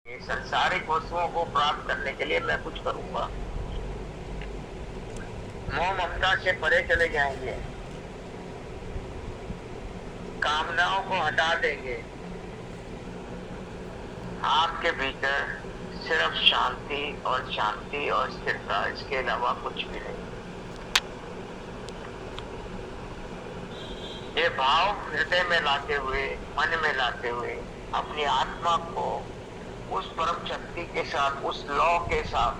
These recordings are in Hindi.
ये संसारिक वस्तुओं को प्राप्त करने के लिए मैं कुछ करूंगा, मोह ममता से परे चले जाएंगे, कामनाओं को हटा देंगे, आपके भीतर सिर्फ शांति और शांति और स्थिरता, इसके अलावा कुछ भी नहीं। ये भाव हृदय में लाते हुए, मन में लाते हुए अपनी आत्मा को उस परम शक्ति के साथ, उस लॉ के साथ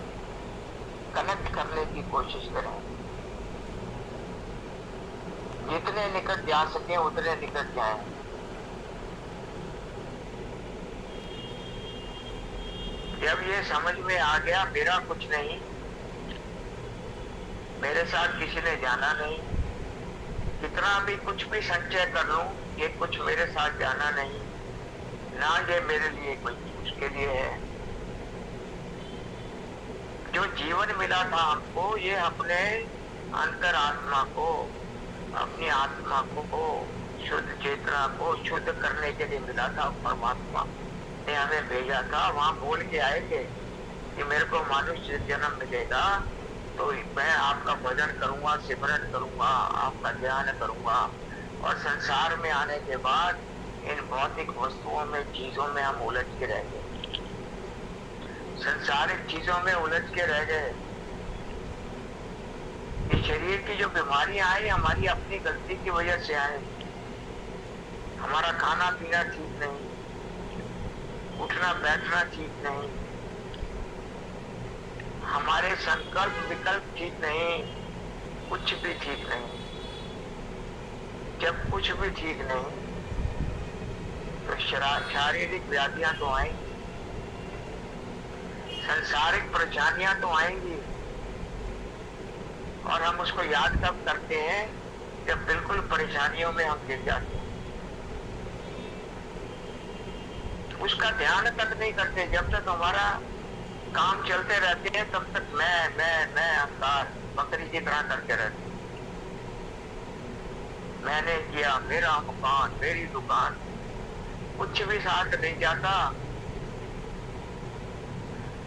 कनेक्ट करने की कोशिश करें। जितने निकट जा सके उतने निकट जाएं। जब ये समझ में आ गया मेरा कुछ नहीं, मेरे साथ किसी ने जाना नहीं, कितना भी कुछ भी संचय कर लूं, ये कुछ मेरे साथ जाना नहीं, ना ये मेरे लिए कोई उसके लिए है। जो जीवन मिला था हमको, ये अपने अंतर आत्मा को, अपनी आत्मा को, शुद्ध चेतना को शुद्ध करने के लिए मिला था। परमात्मा ने हमें भेजा था। वहां बोल के आए थे कि मेरे को मनुष्य जन्म मिलेगा तो मैं आपका भजन करूंगा, सिमरन करूंगा, आपका ध्यान करूंगा। और संसार में आने के बाद इन भौतिक वस्तुओं में, चीजों में हम उलझ के रह गए, संसारिक चीजों में उलझ के रह गए। ये शरीर की जो बीमारियां आई, हमारी अपनी गलती की वजह से आई। हमारा खाना पीना ठीक नहीं, उठना बैठना ठीक नहीं, हमारे संकल्प विकल्प ठीक नहीं, कुछ भी ठीक नहीं। जब कुछ भी ठीक नहीं तो शारीरिक व्याधियां तो आएंगी, संसारिक परेशानियां तो आएंगी। और हम उसको याद कब करते हैं? जब बिल्कुल परेशानियों में हम गिर जाते हैं। उसका ध्यान तक नहीं करते। जब तक हमारा काम चलते रहते हैं तब तक मैं अहंकार बकरी की तरह करते रहते हैं। मैंने किया, मेरा मकान, मेरी दुकान, कुछ भी साथ नहीं जाता,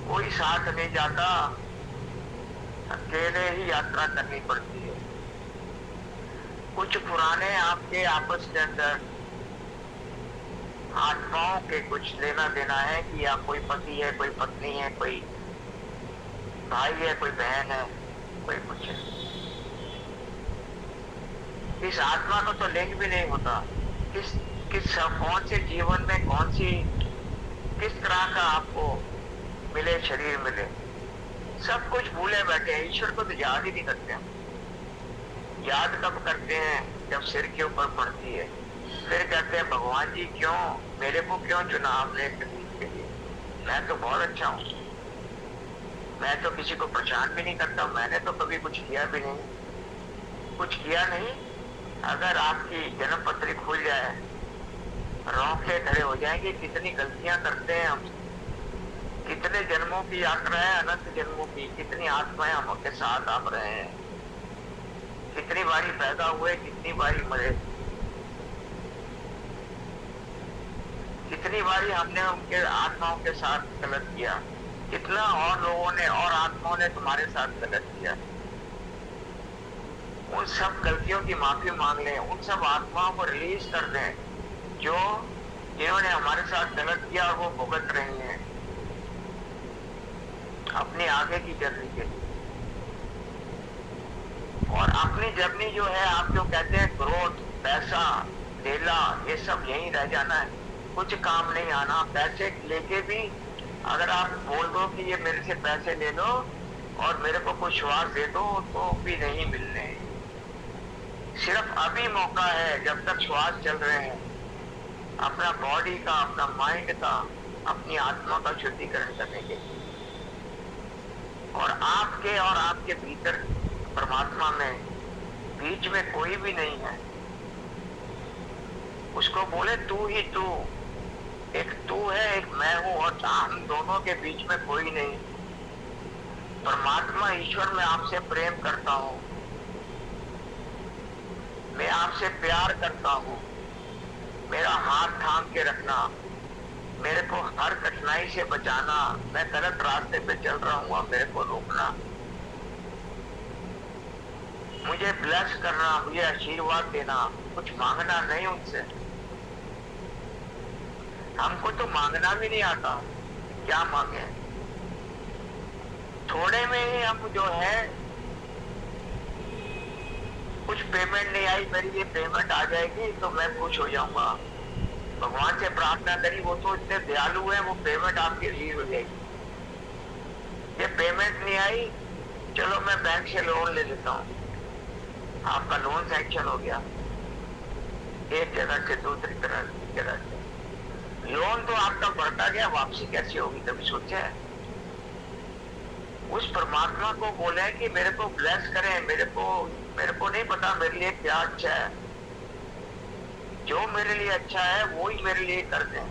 कोई साथ नहीं जाता, अकेले ही यात्रा करनी पड़ती है। कुछ पुराने आपके आपस के अंदर आत्माओं के कुछ लेना देना है कि आप कोई पति है, कोई पत्नी है, कोई भाई है, कोई बहन है, कोई कुछ है। इस आत्मा को तो लिंक भी नहीं होता। किस किस कौन से जीवन में कौन सी किस तरह का आपको मिले, शरीर मिले, सब कुछ भूले बैठे हैं। ईश्वर को तो याद ही नहीं करते हम। याद कब करते हैं? जब सिर के ऊपर पड़ती है। फिर कहते हैं भगवान जी क्यों, मेरे को क्यों चुना आपने तकलीफ के लिए? मैं तो बहुत अच्छा हूँ, मैं तो किसी को परेशान भी नहीं करता, मैंने तो कभी कुछ किया भी नहीं, कुछ किया नहीं। अगर आपकी जन्म पत्री खुल जाए, रोंगटे खड़े हो जाएंगे। कितनी गलतियां करते हैं हम, कितने जन्मों की यात्रा है, अनंत जन्मों की। कितनी आत्माएं हमके साथ आप रहे हैं, कितनी बारी पैदा हुए, कितनी बारी मरे, कितनी बारी हमने उनके आत्माओं के साथ गलत किया, कितना और लोगों ने और आत्माओं ने तुम्हारे साथ गलत किया। उन सब गलतियों की माफी मांग लें, उन सब आत्माओं को रिलीज कर दें जो जिन्होंने हमारे साथ गलत किया और वो भुगत रही हैं अपनी आगे की जर्नी के लिए। और अपनी जर्नी जो है, आप जो कहते हैं ग्रोथ, पैसा, ढेला, ये सब यहीं रह जाना है, कुछ काम नहीं आना। पैसे लेके भी अगर आप बोल दो कि ये मेरे से पैसे ले लो और मेरे को कुछ श्वास दे दो, तो भी नहीं मिलने। सिर्फ अभी मौका है, जब तक श्वास चल रहे हैं, अपना बॉडी का, अपना माइंड का, अपनी आत्मा का शुद्धिकरण करने के लिए। और आपके भीतर परमात्मा में बीच में कोई भी नहीं है। उसको बोले तू ही तू, एक तू है, एक मैं हूं, और हम दोनों के बीच में कोई नहीं। परमात्मा ईश्वर, मैं आपसे प्रेम करता हूं, मैं आपसे प्यार करता हूं, मेरा हाथ थाम के रखना, मेरे को हर कठिनाई से बचाना, मैं गलत रास्ते पे चल रहा हूँ, मेरे को रोकना, मुझे ब्लेस करना, मुझे आशीर्वाद देना, कुछ मांगना नहीं उनसे। हमको तो मांगना भी नहीं आता, क्या मांगे। थोड़े में ही हम जो है, कुछ पेमेंट नहीं आई, मेरी ये पेमेंट आ जाएगी तो मैं खुश हो जाऊंगा। भगवान से प्रार्थना करी, वो तो इतने दयालु है, वो पेमेंट आपकी रिलीज हो जाएगी। ये पेमेंट नहीं आई, चलो मैं बैंक से लोन ले लेता हूँ, आपका लोन सैंक्शन हो गया। एक जगह से दूसरी जगह से लोन तो आपका बढ़ता गया, वापसी कैसी होगी कभी सोचा है? उस परमात्मा को बोले कि मेरे को ब्लेस करें, मेरे को नहीं पता मेरे लिए क्या अच्छा है, जो मेरे लिए अच्छा है वो ही मेरे लिए कर दें।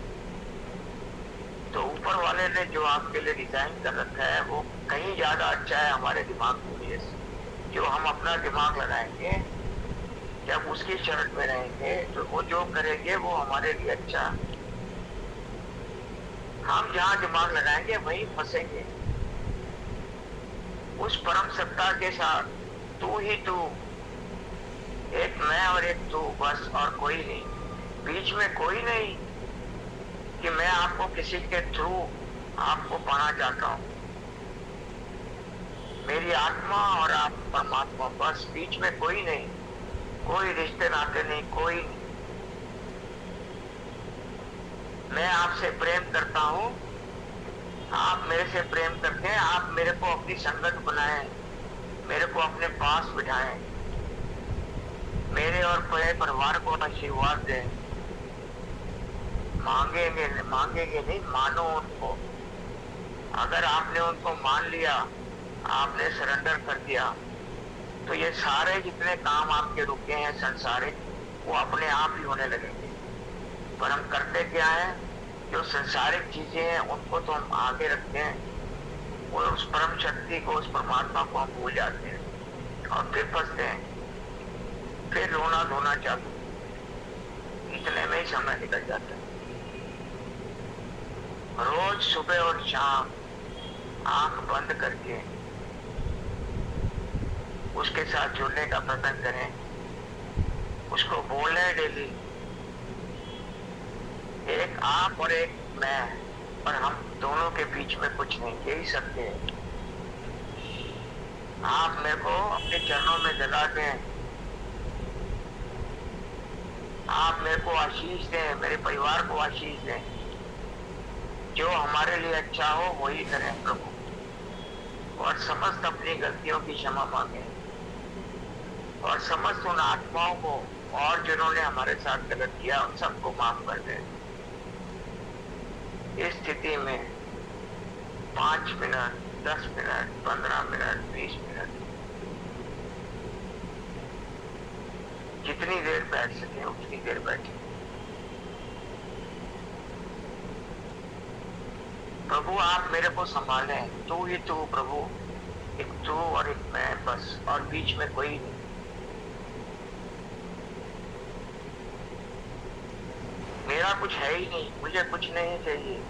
तो ऊपर वाले ने जो आपके लिए डिजाइन कर रखा है वो कहीं ज्यादा अच्छा है हमारे दिमाग के लिए। जो हम अपना दिमाग लगाएंगे, जब उसकी शरण में रहेंगे, तो वो जो करेंगे वो हमारे लिए अच्छा। हम जहां दिमाग लगाएंगे वहीं फंसेंगे। उस परम सत्ता के साथ तू ही तू, एक मैं और एक तू, बस और कोई नहीं, बीच में कोई नहीं कि मैं आपको किसी के थ्रू आपको पाना चाहता हूं। मेरी आत्मा और आप परमात्मा, बस बीच में कोई नहीं, कोई रिश्ते नाते नहीं, कोई नहीं। मैं आपसे प्रेम करता हूं, आप मेरे से प्रेम करते हैं, आप मेरे को अपनी संगत बनाएं, मेरे को अपने पास बिठाएं, मेरे और पूरे परिवार को आशीर्वाद दें। मांगेंगे नहीं, मानो उनको। अगर आपने उनको मान लिया, आपने सरेंडर कर दिया, तो ये सारे जितने काम आपके रुके हैं संसारिक, वो अपने आप ही होने लगेंगे। पर हम करते क्या है, जो संसारिक चीजें हैं उनको तो हम आगे रखते हैं, और उस परम शक्ति को, उस परमात्मा को हम भूल जाते हैं और फिर फंसते हैं, फिर रोना धोना चालू, इतने में ही समय निकल जाता है। रोज सुबह और शाम आंख बंद करके उसके साथ जुड़ने का प्रयत्न करें, उसको बोलें डेली, एक आप और एक मैं, और हम दोनों के बीच में कुछ नहीं, यही सत्य है। आप मेरे को अपने चरणों में जगा दें, आप मेरे को आशीष दें, मेरे परिवार को आशीष दें, जो हमारे लिए अच्छा हो वही करें प्रभु, और समस्त अपनी गलतियों की क्षमा मांगे, और समस्त उन आत्माओं को और जिन्होंने हमारे साथ गलत किया उन सबको माफ कर दें। इस स्थिति में 5 मिनट, 10 मिनट, 15 मिनट, 20 मिनट, जितनी देर बैठ सके उतनी देर बैठे। प्रभु आप मेरे को संभालें, तू ही तू प्रभु, एक तू और एक मैं, बस, और बीच में कोई नहीं। मेरा कुछ है ही नहीं, मुझे कुछ नहीं चाहिए,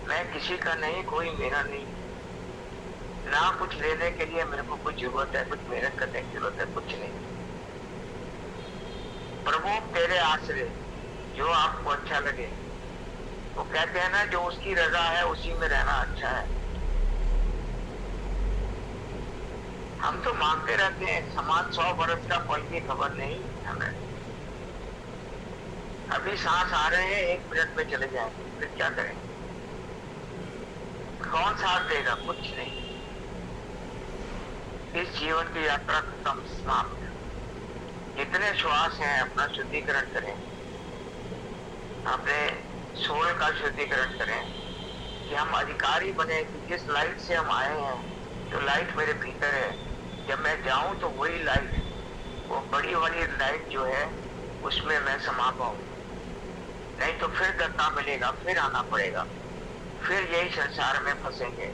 मैं किसी का नहीं, कोई मेरा नहीं, ना कुछ लेने के लिए मेरे को कुछ जरूरत है, कुछ मेहनत करने की जरूरत है, कुछ नहीं। प्रभु तेरे आश्रय, जो आपको अच्छा लगे। वो कहते हैं ना, जो उसकी रजा है उसी में रहना अच्छा है। हम तो मांगते रहते हैं, समान 100 बरस का फल की खबर नहीं हमें। अभी सांस आ रहे हैं, 1 मिनट में चले जाएंगे, फिर क्या करेंगे? कौन साथ देगा? कुछ नहीं। इस जीवन की यात्रा खत्म, समाप्त। जितने श्वास हैं अपना शुद्धिकरण करें, अपने सोल का शुद्धिकरण करें, कि हम अधिकारी बने, कि जिस लाइट से हम आए हैं, जो लाइट मेरे भीतर है, जब मैं जाऊं तो वही लाइट, वो बड़ी वाली लाइट जो है, उसमें मैं समा पाऊं। नहीं तो फिर धक्का मिलेगा, फिर आना पड़ेगा, फिर यही संसार में फंसेंगे।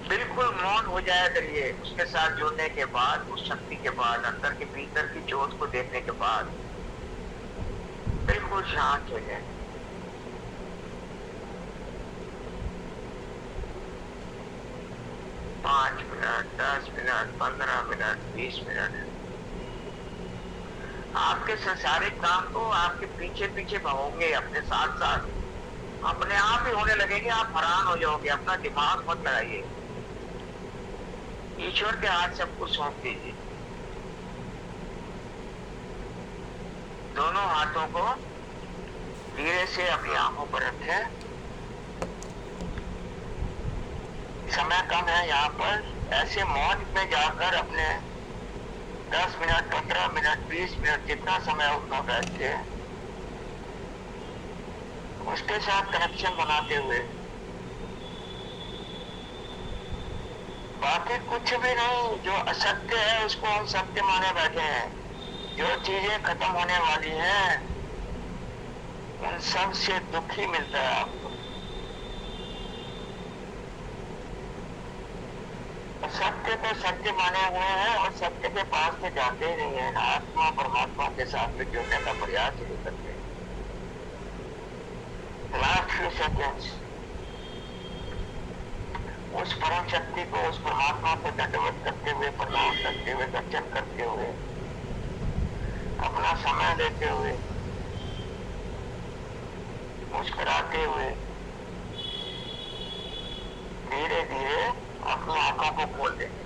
बिल्कुल मौन हो जाया करिए, उसके साथ जुड़ने के बाद, उस शक्ति के बाद, अंदर के भीतर की ज्योत को देखने के बाद। बिल्कुल शांत हो जाए। 5 मिनट, 10 मिनट, 15 मिनट, 20 मिनट, आपके संसारिक काम तो आपके पीछे पीछे होंगे, अपने साथ साथ अपने आप ही होने लगेंगे। आप हैरान हो जाओगे। अपना दिमाग मत लगाइए, ईश्वर के हाथ सब कुछ सौंप दीजिए। दोनों हाथों को धीरे से अपनी आंखों पर रखें। समय कम है यहाँ पर। ऐसे मौन में जाकर अपने 10 मिनट, 15 मिनट, 20 मिनट, जितना समय उतना बैठ के उसके साथ कनेक्शन बनाते हुए, बाकी कुछ भी नहीं। जो असत्य है उसको हम सत्य माने बैठे हैं। जो चीजें खत्म होने वाली हैं उन सब से दुख ही मिलता है आपको। सत्य को सत्य माने हुए हैं और सत्य के पास से जाते ही नहीं है। आत्मा परमात्मा के साथ में जुड़ने का प्रयास ही नहीं करते। लास्ट फ्यू सेकेंड्स उस परम शक्ति को, उस परमात्मा को दंडवत करते हुए, प्रणाम करते हुए, दर्शन करते हुए, अपना समय लेते हुए, मुस्कुराते हुए धीरे धीरे अपनी आंखों को खोल दें।